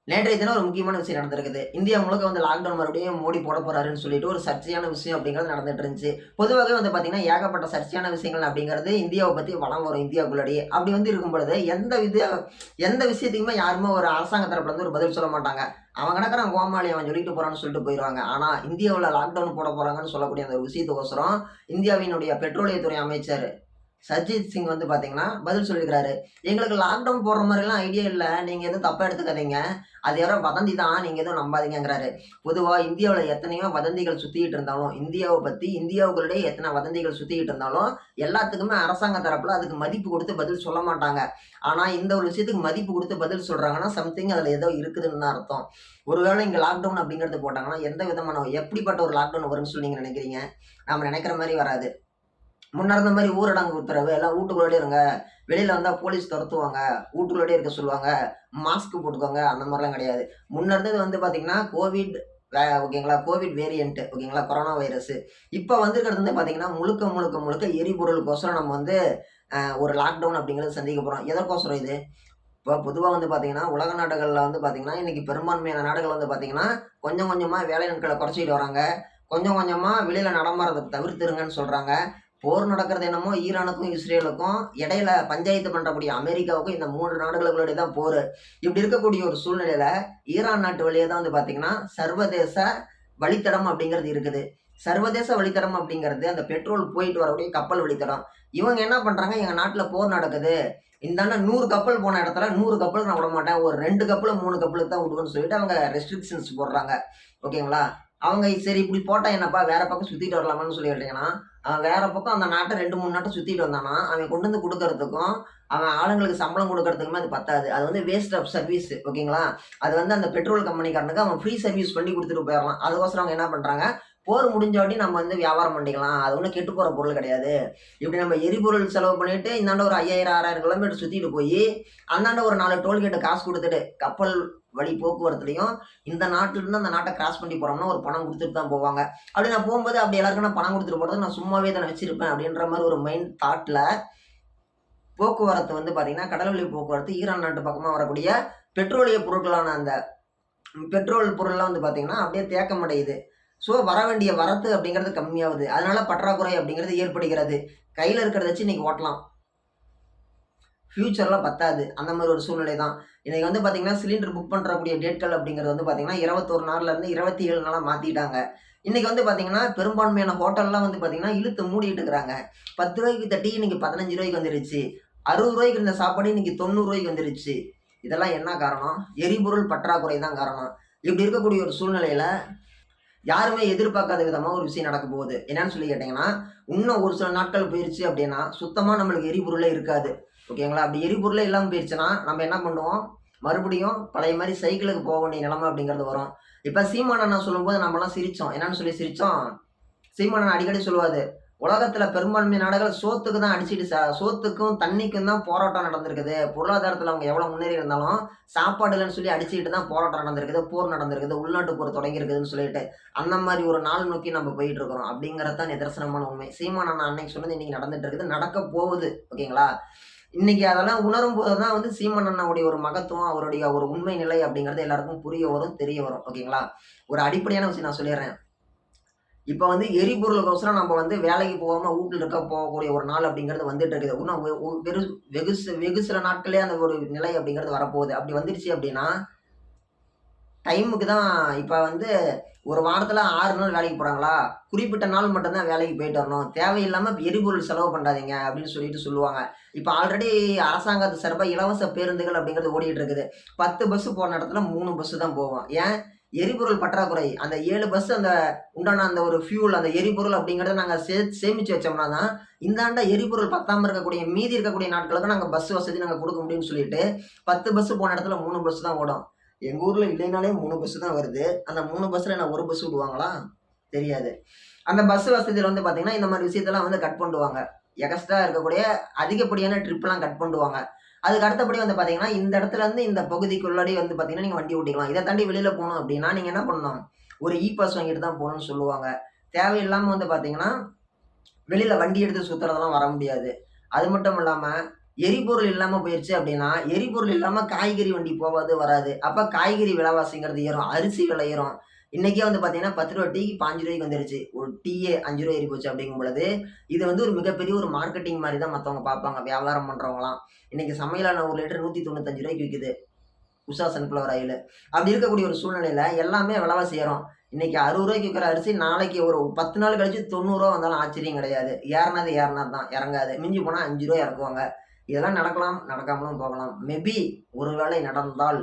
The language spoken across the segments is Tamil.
நேற்றைய தினம் ஒரு முக்கியமான விஷயம் நடந்திருக்குது. இந்தியா முழுக்க லாக்டவுன் மறுபடியும் மோடி போட போறாருன்னு சொல்லிட்டு ஒரு சர்ச்சையான விஷயம் அப்படிங்கிறது நடந்துட்டு இருந்துச்சு. பொதுவாகவே பார்த்தீங்கன்னா, ஏகப்பட்ட சர்ச்சையான விஷயங்கள் அப்படிங்கிறது இந்தியாவ பத்தி வலம் வரும் இந்தியாக்குள்ளேயே. அப்படி இருக்கும் பொழுது எந்த விஷயத்துக்குமே யாருமே ஒரு அரசாங்க தரப்புல இருந்து ஒரு பதில் சொல்ல மாட்டாங்க. அவன் கிடக்குறான் கோமாளி அவன் சொல்லிட்டு போறான்னு சொல்லிட்டு போயிருவாங்க. ஆனா இந்தியாவுல லாக்டவுன் போட போறாங்கன்னு சொல்லக்கூடிய அந்த ஒரு விஷயத்துக்கோசரம் இந்தியாவினுடைய பெட்ரோலியத்துறை அமைச்சர் சர்ஜித் சிங் பார்த்தீங்கன்னா, பதில் சொல்லியிருக்கிறாரு. எங்களுக்கு லாக்டவுன் போடுற மாரிலாம் ஐடியா இல்ல. நீங்க எதுவும் தப்பா எடுத்துக்காதீங்க. அது யாரோ வதந்தி தான். நீங்க எதுவும் நம்பாதீங்கங்கிறாரு. பொதுவா இந்தியாவுல எத்தனையோ வதந்திகள் சுத்திக்கிட்டு இருந்தாலும், இந்தியாவ பத்தி இந்தியாவுக்குள்ளயே எத்தனை வதந்திகள் சுத்திக்கிட்டு இருந்தாலும், எல்லாத்துக்குமே அரசாங்க தரப்புல அதுக்கு மதிப்பு குடுத்து பதில் சொல்ல மாட்டாங்க. ஆனா, இந்த ஒரு விஷயத்துக்கு மதிப்பு குடுத்து பதில் சொல்றாங்கன்னா, சம்திங் அதுல ஏதோ இருக்குதுன்னு தான் அர்த்தம். ஒருவேளை இங்க லாக்டவுன் அப்படிங்கிறது போட்டாங்கன்னா, எந்த விதமான எப்படிப்பட்ட ஒரு லாக்டவுன் வரும்ன்னு சொல்லி நீங்க நினைக்கிறீங்க? நாம நினைக்கிற மாரி வராது. முன்ன இருந்த மாரி ஊரடங்கு உத்தரவு, எல்லாம் வீட்டுக்குள்ளோடயே இருங்க. வெளியில வந்தா போலீஸ் தொரத்துவாங்க. வீட்டுக்குள்ளோடயே இருக்க சொல்லுவாங்க. மாஸ்க் போட்டுக்கோங்க. அந்த மாரிலாம் கிடையாது. முன்ன இருந்தது பார்த்தீங்கன்னா, கோவிட் ஓகேங்களா? கோவிட் வேரியன்ட் ஓகேங்களா? Corona virus. இப்ப வந்திருக்கிறது பார்த்தீங்கன்னா, முழுக்க முழுக்க முழுக்க எரிபொருளுக்கோசரம் நம்ம ஒரு லாக்டவுன் அப்படிங்கிறத சந்திக்க போறோம். எதற்கோசரம் இது? இப்போ பொதுவா பார்த்தீங்கன்னா, உலக நாடுகள்ல பார்த்தீங்கன்னா, இன்னைக்கு பெரும்பான்மையான நாடுகள் பார்த்தீங்கன்னா, கொஞ்சம் கொஞ்சமா வேலை நாட்கள குறைச்சுக்கிட்டு வராங்க. கொஞ்சம் கொஞ்சமா வெளியில நடமாடுறத தவிர்த்துருங்கன்னு சொல்றாங்க. போர் நடக்கிறது என்னமோ ஈரானுக்கும், இஸ்ரேலுக்கும் இடையில பஞ்சாயத்து பண்றக்கூடிய அமெரிக்காவுக்கும் இந்த 3 நாடுகளுக்குள்ள தான் போரு. இப்படி இருக்கக்கூடிய ஒரு சூழ்நிலையில ஈரான் நாட்டு வழியா தான் பார்த்தீங்கன்னா, சர்வதேச வழித்தடம் அப்படிங்கிறது இருக்குது. சர்வதேச வழித்தடம் அப்படிங்கிறது அந்த பெட்ரோல் போயிட்டு வரக்கூடிய கப்பல் வழித்தடம். இவங்க என்ன பண்றாங்க, எங்க நாட்டுல போர் நடக்குது. இந்தாண்ட 100 கப்பல் போன இடத்துல 100 கப்பலுக்கு நான் விடமாட்டேன். ஒரு 2 கப்பல், 3 கப்பலுக்கு தான் விடுவேன்னு சொல்லிட்டு அவங்க ரெஸ்ட்ரிக்ஷன்ஸ் போடுறாங்க. ஓகேங்களா? அவங்க சரி இப்படி போட்டா என்னப்பா வேற பக்கம் சுத்திட்டு வரலாமான்னு சொல்லி கேட்டீங்கன்னா, வேற பக்கம் அந்த நாட்ட 2, 3 நாட்ட சுத்திட்டு வந்தான்னா, அவன் கொண்டு வந்து குடுக்கறதுக்கும், அவன் ஆளுங்களுக்கு சம்பளம் குடுக்கறதுக்குமே அது பத்தாது. அது வேஸ்ட் ஆஃப் சர்வீஸ் ஓகேங்களா? அது அந்த பெட்ரோல் கம்பெனிக்காரனுக்கு அவன் ஃப்ரீ சர்வீஸ் பண்ணி குடுத்துட்டு போயிரலாம். அதுக்கோசரம் அவங்க என்ன பண்றாங்க, போர் முடிஞ்சோட்டி நம்ம வியாபாரம் பண்ணிக்கலாம். அது ஒண்ணும் கெட்டு போற பொருள் கிடையாது. இப்படி நம்ம எரிபொருள் செலவு பண்ணிட்டு, இந்தாண்ட ஒரு 5000, 6000 கிலோமீட்டர் சுத்திட்டு போயி, அந்தாண்ட ஒரு 4 டோல்கேட் காசு குடுத்துட்டு, கப்பல் வழி போக்குவரத்துலயும் இந்த நாட்டுல இருந்து அந்த நாட்ட கிராஸ் பண்ணி போறோம்னா ஒரு பணம் குடுத்துட்டு தான் போவாங்க. அப்படி நான் போம்போது அப்படி எல்லாருக்கும் நான் பணம் குடுத்துட்டு போறது நான் சும்மாவே தானே வச்சிருப்பேன் அப்படின்ற மாரி ஒரு மைண்ட் தாட்ல போக்குவரத்து பார்த்தீங்கன்னா, கடல்வழி போக்குவரத்து ஈரான் நாட்டு பக்கமா வரக்கூடிய பெட்ரோலிய பொருட்களான அந்த பெட்ரோல் பொருள்லாம் பார்த்தீங்கன்னா, அப்படியே தேக்கமடையுது. ஸோ வர வேண்டிய வரத்து அப்படிங்கிறது கம்மியாகுது. அதனால பற்றாக்குறை அப்படிங்கிறது ஏற்படுகிறது. கையில இருக்கிறத வச்சு இன்னைக்கு ஓட்டலாம். ஃபியூச்சர்ல பத்தாது. அந்த மாரி ஒரு சூழ்நிலை தான். இன்னைக்கு பார்த்தீங்கன்னா, சிலிண்டர் புக் பண்றக்கூடிய டேட்கள் அப்படிங்கிறது பார்த்தீங்கன்னா, 21 நாள்லருந்து 27 நாளா மாத்திட்டாங்க. இன்னைக்கு பார்த்தீங்கன்னா, பெரும்பான்மையான ஹோட்டல்லாம் பார்த்தீங்கன்னா, இழுத்து மூடிட்டு இருக்கிறாங்க. ரூ. 10 வித்த டீ இன்னைக்கு ரூ. 15 வந்துருச்சு. ரூ. 60 இருந்த சாப்பாடு இன்னைக்கு ரூ. 90 வந்துருச்சு. இதெல்லாம் என்ன காரணம்? எரிபொருள் பற்றாக்குறை தான் காரணம். இப்படி இருக்கக்கூடிய ஒரு சூழ்நிலையில, யாருமே எதிர்பார்க்காத விதமா ஒரு விஷயம் நடக்க போகுது. என்னன்னு சொல்லி கேட்டீங்கன்னா, இன்னும் ஒரு சில நாட்கள் போயிருச்சு அப்படின்னா, சுத்தமா நம்மளுக்கு எரிபொருளே இருக்காது. ஓகேங்களா? அப்படி எரிபொருளே இல்லாம போயிருச்சுன்னா, நம்ம என்ன பண்ணுவோம்? மறுபடியும் பழைய மாரி சைக்கிளுக்கு போக வேண்டிய நிலைமை அப்படிங்கிறது வரும். இப்ப சீமான் அண்ணா சொல்லும்போது நம்மலாம் சிரிச்சோம். என்னன்னு சொல்லி சிரிச்சோம்? சீமான் அண்ணா அடிக்கடி சொல்லுவாரு, "உலகத்துல பெரும்பான்மை நாடுகள் சோத்துக்கு தான் அடிச்சிட்டு சோத்துக்கும், தண்ணிக்கும் தான் போராட்டம் நடந்திருக்குது. பொருளாதாரத்துல அவங்க எவ்வளவு முன்னேறி இருந்தாலும், சாப்பாடு இல்லன்னு சொல்லி அடிச்சுக்கிட்டு தான் போராட்டம் நடந்திருக்குது, போர் நடந்திருக்குது, உள்நாட்டு போர் தொடங்கியிருக்குதுன்னு சொல்லிட்டு, அந்த மாரி ஒரு நாள் நோக்கி நம்ம போயிட்டு இருக்கிறோம்." அப்படிங்கிறது தான் நிதர்சனமான உண்மை. சீமான் அண்ணா அன்னைக்கு சொன்னது இன்னைக்கு நடந்துட்டு இருக்குது. நடக்க போகுது. ஓகேங்களா? இன்னைக்கு அதெல்லாம் உணரும்போது தான் சீமான் அண்ணாவுடைய ஒரு மகத்துவம், அவருடைய ஒரு உண்மை நிலை அப்படிங்கிறது எல்லாருக்கும் புரிய வரும், தெரிய வரும். ஓகேங்களா? ஒரு அடிப்படையான விஷயம் நான் சொல்லிர்றேன். இப்ப எரிபொருளுக்கோசரம் நம்ம வேலைக்கு போகாம வீட்ல இருக்க போகக்கூடிய ஒரு நாள் அப்படிங்கிறது வந்துட்டு இருக்குது. இன்னும் வெகு சில நாட்களே அந்த ஒரு நிலை அப்படிங்கிறது வரப்போகுது. அப்படி வந்துருச்சு அப்படின்னா, டைமுக்கு தான் இப்ப ஒரு வாரத்துல 6 நாள் வேலைக்கு போறாங்களா? குறிப்பிட்ட நாள் மட்டும் தான் வேலைக்கு போயிட்டு வரணும். தேவையில்லாம எரிபொருள் செலவு பண்ணாதீங்க அப்படின்னு சொல்லுவாங்க. இப்ப ஆல்ரெடி அரசாங்கத்து சார்பா இலவச பேருந்துகள் அப்படிங்கிறது ஓடிட்டு இருக்குது. 10 பஸ் போன இடத்துல 3 பஸ் தான் போகும். ஏன்? எரிபொருள் பற்றாக்குறை. அந்த 7 பஸ் உண்டான அந்த ஒரு ஃபியூல் அந்த எரிபொருள் அப்படிங்கிறத நாங்க சேமிச்சு வச்சோம்னா தான், இந்தாண்ட எரிபொருள் பத்தாம இருக்கக்கூடிய மீதி இருக்கக்கூடிய நாட்களுக்கு நாங்க பஸ் வசதி நாங்க குடுக்க முடியும்னு சொல்லிட்டு, 10 பஸ் போன இடத்துல 3 பஸ் தான் ஓடும். எங்க ஊர்ல இல்லைனாலே 3 பஸ் தான் வருது. அந்த 3 பஸ்ல என்ன 1 பஸ் விடுவாங்களா? தெரியாது. அந்த பஸ் வசதியில பார்த்தீங்கன்னா, இந்த மாரி விஷயத்தெல்லாம் கட் பண்ணுவாங்க. எக்ஸ்ட்ரா இருக்கக்கூடிய அதிகப்படியான ட்ரிப்லாம் கட் பண்ணுவாங்க. அதுக்கு அடுத்தபடி பார்த்தீங்கன்னா, இந்த இடத்துல இருந்து இந்த பகுதிக்குள்ளாடி பார்த்தீங்கன்னா, நீங்க வண்டி ஓட்டிக்கலாம். இத தாண்டி வெளியில போணும் அப்டின்னா, நீங்க என்ன பண்ணணும்? ஒரு பாஸ் வாங்கிட்டு தான் போணும்னு சொல்லுவாங்க. தேவையில்லாம பார்த்தீங்கன்னா, வெளியில வண்டி எடுத்து சுத்துறதெல்லாம் வர முடியாது. அது மட்டும் இல்லாம, எரிபொருள் இல்லாம போயிருச்சு அப்படின்னா, எரிபொருள் இல்லாம காய்கறி வண்டி போவாது, வராது. அப்ப காய்கறி விலைவாசிங்கிறது ஏறும். அரிசி விலை ஏறும். இன்னைக்கே வந்து பார்த்தீங்கன்னா, ரூ. 10 டீக்கு ரூ. 5 வந்துருச்சு. ஒரு டீயே ரூ. 5 ஏறி போச்சு அப்படிங்கும் பொழுது, இது வந்து ஒரு மிகப்பெரிய ஒரு மார்க்கெட்டிங் மாரி தான் மத்தவங்க பார்ப்பாங்க. வியாபாரம் பண்றவங்கலாம். இன்னைக்கு சமையலான 1 லிட்டர் ரூ. 195 விக்குது. Usha sunflower oil. அப்படி இருக்கக்கூடிய ஒரு சூழ்நிலையில எல்லாமே விலைவாசி ஏறும். இன்னைக்கு ரூ. 60 விக்கிற அரிசி நாளைக்கு ஒரு 10 நாள் கழிச்சு ரூ. 90 வந்தாலும் ஆச்சரியம் கிடையாது. ஏறுனது ஏறுனது தான். இறங்காது. மிஞ்சி போனா ரூ. 5 இறக்குவாங்க. இதெல்லாம் நடக்கலாம், நடக்காமலும் போகலாம். மேபி ஒருவேளை நடந்தால்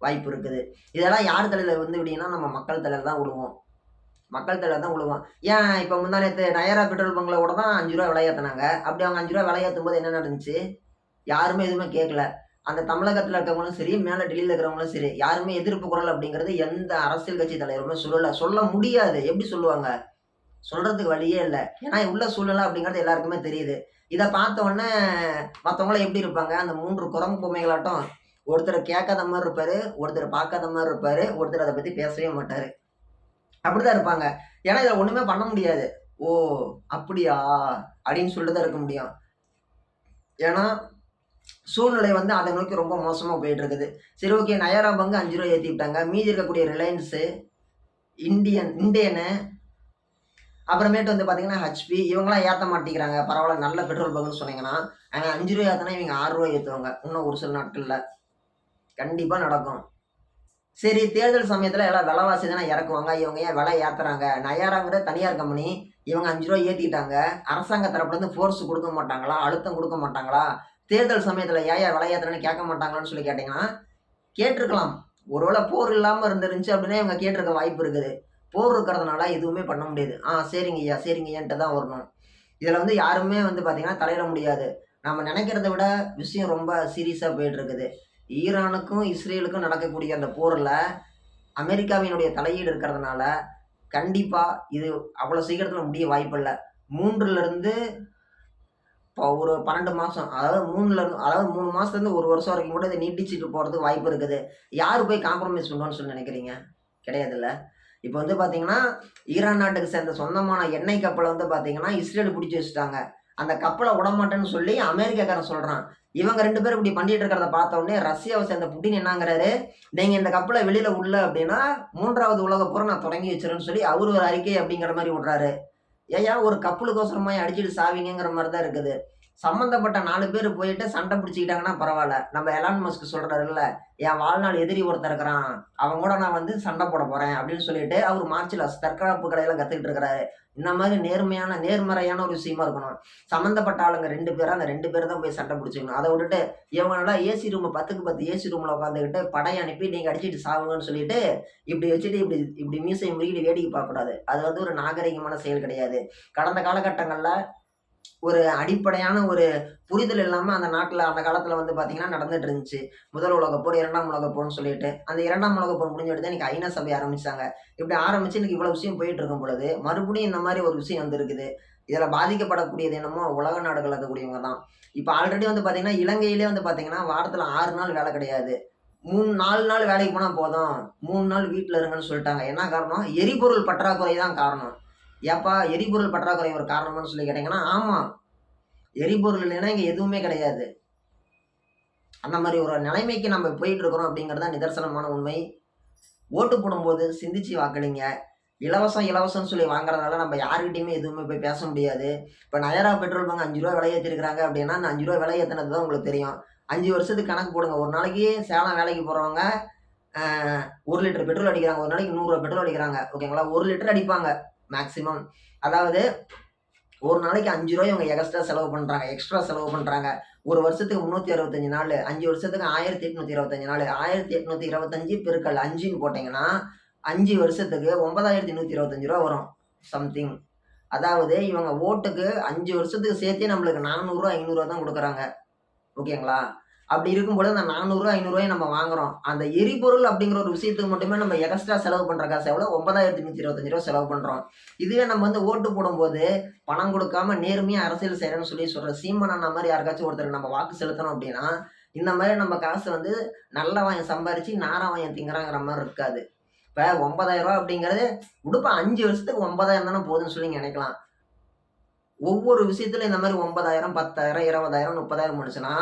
வாய்ப்பு இருக்குது. இதெல்லாம் யார் தலையில வந்து விடியும்னா, நம்ம மக்கள் தலையில தான் விழுவும். மக்கள் தலையில தான் விழுவும். ஏன் இப்ப முந்தா நேத்து நயரா பெட்ரோல் பங்க்ல கூட தான் ரூ. 5 விலை ஏத்துனாங்க. அப்படி அவங்க ரூ. 5 விலை ஏத்தும்போது என்ன நடந்துச்சு? யாருமே எதுவுமே கேட்கல. அந்த தமிழகத்துல இருக்கவங்களும் சரி, மேல டெல்லியில இருக்கிறவங்களும் சரி, யாருமே எதிர்ப்பு குரல் அப்படிங்கிறது எந்த அரசியல் கட்சி தலைவருமே சொல்லல. சொல்ல முடியாது. எப்படி சொல்லுவாங்க? சொல்றதுக்கு வழியே இல்ல. ஏன்னா உள்ள சூழ்நிலை அப்படிங்கிறது எல்லாருக்குமே தெரியுது. இத பார்த்த உடனே மத்தவங்கலாம் எப்படி இருப்பாங்க? அந்த 3 குரங்கு பொம்மைகளாட்டம் ஒருத்தர் கேட்காத மாரி இருப்பாரு, ஒருத்தர் பார்க்காத மாரி இருப்பாரு, ஒருத்தர் அத பத்தி பேசவே மாட்டாரு. அப்படிதான் இருப்பாங்க. ஏன்னா இதில ஒண்ணுமே பண்ண முடியாது. "ஓ! அப்படியா?" அப்படின்னு சொல்லிட்டு தான் இருக்க முடியும். ஏன்னா சூழ்நிலை வந்து அத நோக்கி ரொம்ப மோசமா போயிட்டு இருக்குது. சரி ஓகே நயாரா பங்கு ரூ. 5 ஏத்தி விட்டாங்க. மீதி இருக்கக்கூடிய ரிலையன்ஸு, இண்டேனு அப்புறமேட்டு வந்து பார்த்தீங்கன்னா, ஹெச்பி இவங்கலாம் ஏத்த மாட்டேங்கிறாங்க. பரவால்ல நல்ல பெட்ரோல் பங்க்ன்னு சொன்னீங்கன்னா, ஆனா ரூ. 5 ஏத்துனா இவங்க ரூ. 6 ஏத்துவாங்க. இன்னும் ஒரு சில நாட்கள்ல. கண்டிப்பா நடக்கும். சரி தேர்தல் சமயத்துல எல்லாம் விலைவாசி தானே இறக்குவாங்க. இவங்க ஏன் விலை ஏத்துறாங்க? நயாராங்கிற தனியார் கம்பெனி. இவங்க ரூ. 5 ஏத்திட்டாங்க. அரசாங்க தரப்புலருந்து ஃபோர்ஸ் குடுக்க மாட்டாங்களா? அழுத்தம் குடுக்க மாட்டாங்களா? தேர்தல் சமயத்துல ஏன்யா விலை ஏத்துறேன்னு கேட்க மாட்டாங்களான்னு சொல்லி கேட்டீங்கன்னா, கேட்டுருக்கலாம். ஒருவேள போர் இல்லாம இருந்துருந்துச்சு அப்படின்னா, இவங்க கேட்டுருக்க வாய்ப்பு இருக்குது. போர் இருக்கிறதுனால எதுவுமே பண்ண முடியாது. சரிங்கய்யா, சரிங்கய்யான்ட்டு தான் வரணும். இதுல வந்து யாருமே வந்து பார்த்தீங்கன்னா, தலையிட முடியாது. நம்ம நெனைக்கிறத விட விஷயம் ரொம்ப சீரியஸா போயிட்டு இருக்குது. ஈரானுக்கும், இஸ்ரேலுக்கும் நடக்கக்கூடிய அந்த போர்ல, அமெரிக்காவினுடைய தலையீடு இருக்கிறதுனால, கண்டிப்பா இது அவ்வளோ சீக்கிரத்தில முடிய வாய்ப்பில்ல. 3லிருந்து இப்போ ஒரு 12 மாசம். அதாவது 3 மாசத்துலருந்து 1 வருஷம் வரைக்கும் கூட இத நீட்டிச்சுட்டு போறதுக்கு வாய்ப்பு இருக்குது. யாரு போய் காம்ப்ரமைஸ் பண்ணுவான்னு சொல்லி நெனைக்கிறீங்க? கிடையாதுல்ல. இப்ப வந்து பார்த்தீங்கன்னா, ஈரான் நாட்டுக்கு சேர்ந்த சொந்தமான எண்ணெய் கப்பல வந்து பார்த்தீங்கன்னா, இஸ்ரேல் புடிச்சு வச்சுட்டாங்க. அந்த கப்பல விடமாட்டேன்னு சொல்லி அமெரிக்காக்காரன் சொல்றான். இவங்க 2 பேரும் இப்படி பண்ணிட்டு இருக்கிறத பார்த்த உடனே ரஷ்யாவ சேர்ந்த புட்டின் என்னங்கிறாரு, "நீங்க இந்த கப்பல வெளியில விடல அப்படின்னா, 3வது உலகப் போர நான் தொடங்கி வச்சுருவேன்னு" சொல்லி அவரு ஒரு அறிக்கை அப்படிங்கிற மாரி விடுறாரு. ஏய்யா ஒரு கப்பலுக்கோசரமா அடிச்சுட்டு சாவீங்கங்கிற மாரி தான் இருக்குது. சம்மந்தப்பட்ட 4 பேரு போயிட்டு சண்டை பிடிச்சுக்கிட்டாங்கன்னா பரவால்ல. நம்ம எலான் மஸ்க் சொல்றாருல்ல, என் வாழ்நாள் எதிரி ஒருத்தன் இருக்கிறான். அவன் கூட நான் வந்து சண்டை போட போறேன் அப்படின்னு சொல்லிட்டு, அவரு மார்ஷல் ஆர்ட்ஸ் தற்காப்பு கலையெல்லாம் கத்துக்கிட்டு இருக்கிறாரு. இந்த மாரி நேர்மறையான ஒரு விஷயமா இருக்கணும். சம்மந்தப்பட்ட ஆளுங்க 2 பேரா, அந்த 2 பேர் தான் போய் சண்டை பிடிச்சுக்கணும். அத விட்டுட்டு, இவங்க நல்லா ஏசி ரூம் 10க்கு 10 ஏசி ரூம்ல உட்காந்துக்கிட்டு படை அனுப்பி நீங்க அடிச்சுட்டு சாவுங்கன்னு சொல்லிட்டு, இப்படி வச்சுட்டு இப்படி இப்படி மீசைய முறுக்கிட்டு வேடிக்கை பார்க்கக்கூடாது. அது வந்து ஒரு நாகரீகமான செயல் கிடையாது. கடந்த காலகட்டங்கள்ல ஒரு அடிப்படையான ஒரு புரிதல் இல்லாம அந்த நாட்டுல அந்த காலத்துல வந்து பார்த்தீங்கன்னா நடந்துட்டு இருந்துச்சு. முதல் உலகப் போர், 2ஆம் உலகப் போர்ன்னு சொல்லிட்டு. அந்த 2ஆம் உலகப் போர் முடிஞ்ச தான் இன்னைக்கு ஐநா சபை ஆரம்பிச்சாங்க. இப்படி ஆரம்பிச்சு இன்னைக்கு இவ்வளவு விஷயம் போயிட்டு இருக்கும் பொழுது, மறுபடியும் இந்த மாரி ஒரு விஷயம் வந்திருக்குது. இதுல பாதிக்கப்படக்கூடியது என்னமோ உலக நாடுகள்ல இருக்கக்கூடியவங்க தான். இப்ப ஆல்ரெடி வந்து பார்த்தீங்கன்னா, இலங்கையிலே வந்து பார்த்தீங்கன்னா, வாரத்துல 6 நாள் வேலை கிடையாது. 4 நாள் வேலைக்கு போனா போதும். 3 நாள் வீட்ல இருங்கன்னு சொல்ட்டாங்க. என்ன காரணம்? எரிபொருள் பற்றாக்குறை தான் காரணம். ஏப்பா எரிபொருள் பற்றாக்குறை ஒரு காரணமான்னு சொல்லி கேட்டீங்கன்னா, ஆமா. எரிபொருள் இல்லைன்னா இங்க எதுவுமே கிடையாது. அந்த மாரி ஒரு நிலைமைக்கு நம்ம போயிட்டு இருக்கிறோம் அப்படிங்கிறது தான் நிதர்சனமான உண்மை. ஓட்டு போடும்போது சிந்திச்சு வாக்களிங்க. இலவசம், இலவசம்னு சொல்லி வாங்குறதுனால நம்ம யார்கிட்டயுமே எதுவுமே போய் பேச முடியாது. இப்ப நயரா பெட்ரோல் பங்க் ரூ. 5 விலை ஏத்திருக்காங்க அப்படின்னா, அந்த ரூ. 5 விலை ஏத்துனது தான் உங்களுக்கு தெரியும். 5 வருஷத்துக்கு கணக்கு போடுங்க. ஒரு நாளைக்கு சேலம் வேலைக்கு போறவங்க, அ 1 லிட்டர் பெட்ரோல் அடிக்கிறாங்க. ஒரு நாளைக்கு ரூ. 100 பெட்ரோல் அடிக்கிறாங்க. ஓகேங்களா? 1 லிட்டர் அடிப்பாங்க மேக்ஸிமம். அதாவது ஒரு நாளைக்கு ரூ. 5 இவங்க எக்ஸ்ட்ரா செலவு பண்றாங்க. ஒரு வருஷத்துக்கு 365 நாளு. 5 வருஷத்துக்கு 1825 நாளு. 1825 பெருக்கல் 5ன்னு போட்டீங்கன்னா, 5 வருஷத்துக்கு ரூ. 9125 வரும். சம்திங். அதாவது இவங்க ஓட்டுக்கு 5 வருஷத்துக்கு சேர்த்தே நம்மளுக்கு ரூ. 400 ரூ. 500 தான் குடுக்குறாங்க. ஓகேங்களா? அப்படி இருக்கும்போது அந்த ரூ. 400 ரூ. 500 நம்ம வாங்குறோம். அந்த எரிபொருள் அப்படிங்கிற ஒரு விஷயத்துக்கு மட்டுமே நம்ம எக்ஸ்ட்ரா செலவு பண்ற காசு எவ்வளோ? ரூ. 9125 செலவு பண்றோம். இதுவே நம்ம வந்து ஓட்டு போடும்போது பணம் குடுக்காம நேர்மையா அரசியல் செய்றேன்னு சொல்லி சொல்ற சீமான் அண்ணா மாரி யாருக்காச்சும் ஒருத்தருக்கு நம்ம வாக்கு செலுத்தணும் அப்படின்னா, இந்த மாரி நம்ம காசு வந்து நல்லவன் சம்பாரிச்சு நாரவாயன் திங்கிறாங்கிற மாரி இருக்காது. இப்ப ரூ. 9,000 அப்படிங்கிறது உடுப்பா 5 வருஷத்துக்கு 9,000 தானே போதுன்னு சொல்லி நெனைக்கலாம். ஒவ்வொரு விஷயத்துல இந்த மாதிரி 9,000, 10,000, 20,000, 30,000 வந்துச்சுன்னா,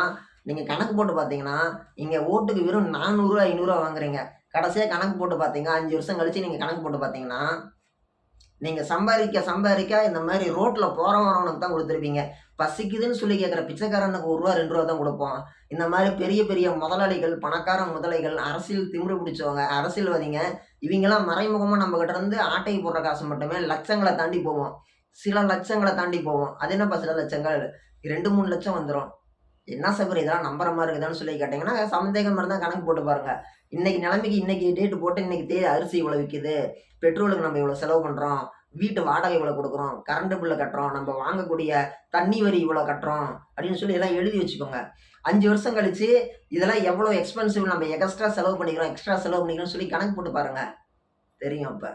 நீங்க கணக்கு போட்டு பார்த்தீங்கன்னா, இங்க ஓட்டுக்கு வெறும் 400, 500 வாங்குறீங்க. கடைசியா கணக்கு போட்டு பார்த்தீங்க 5 வருஷம் கழிச்சு நீங்க கணக்கு போட்டு பார்த்தீங்கன்னா, நீங்க சம்பாதிக்க சம்பாதிக்க இந்த மாரி ரோட்ல போறவன் வரவனுக்கு தான் குடுத்துருப்பீங்க. பசிக்குதுன்னு சொல்லி கேட்கிற பிச்சைக்காரனுக்கு ரூ. 1, ரூ. 2 தான் குடுப்போம். இந்த மாரி பெரிய பெரிய முதலாளிகள், பணக்கார முதலைகள், அரசியல் திமிரு பிடிச்சவங்க, அரசியல்வாதிங்க, இவங்கலாம் மறைமுகமா நம்மகிட்ட இருந்து ஆட்டைய போடுற காசு மட்டுமே லட்சங்கள தாண்டி போகும். சில லட்சங்கள தாண்டி போகும். அது என்னப்பா சில லட்சங்கள்? 2, 3 லட்சம் வந்துரும். என்ன சபரி இதெல்லாம் நம்புற மாரி இருக்குதான்னு சொல்லி கேட்டீங்கன்னா, சந்தேகமா இருந்தா கணக்கு போட்டு பாருங்க. இன்னைக்கு நிலைமைக்கு இன்னைக்கு டேட் போட்டு இன்னைக்கு அரிசி இவ்வளோ விக்குது. பெட்ரோலுக்கு நம்ம இவ்வளோ செலவு பண்றோம். வீட்டு வாடகை இவ்வளோ குடுக்குறோம். கரண்ட் பில்ல கட்டுறோம். நம்ம வாங்கக்கூடிய தண்ணி வரி இவ்வளோ கட்டுறோம். அப்படின்னு சொல்லி எல்லாம் எழுதி வச்சுக்கோங்க. 5 வருஷம் கழிச்சு இதெல்லாம் எவ்வளோ எக்ஸ்பென்சிவ் நம்ம எக்ஸ்ட்ரா செலவு பண்ணிக்கிறோம் சொல்லி கணக்கு போட்டு பாருங்க. தெரியும் அப்ப.